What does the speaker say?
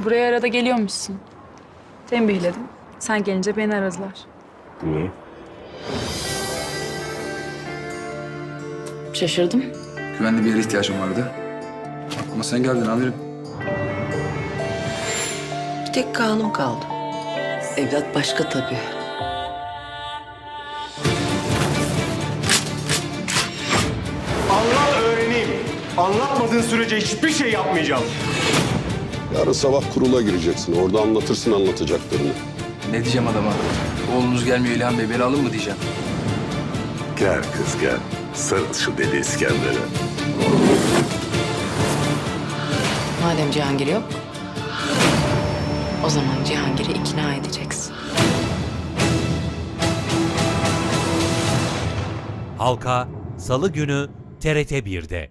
Buraya arada geliyormuşsun. Tembihledim. Sen gelince beni aradılar. Niye? Şaşırdım. Güvenli bir yere ihtiyacım vardı. Ama sen geldin amirim. Bir tek Kaan'ım kaldı. Evlat başka tabii. Anlat öğreneyim. Anlatmadığın sürece hiçbir şey yapmayacağım. Yarın sabah kurula gireceksin. Orada anlatırsın anlatacaklarını. Ne diyeceğim adama? Oğlunuz gelmiyor İlhan Bey, beni alın mı diyeceğim. Gel kız gel. Sarıl şu deli İskender'e. Madem Cihangir yok, o zaman Cihangir'i ikna edeceksin. Halka Salı günü TRT 1'de.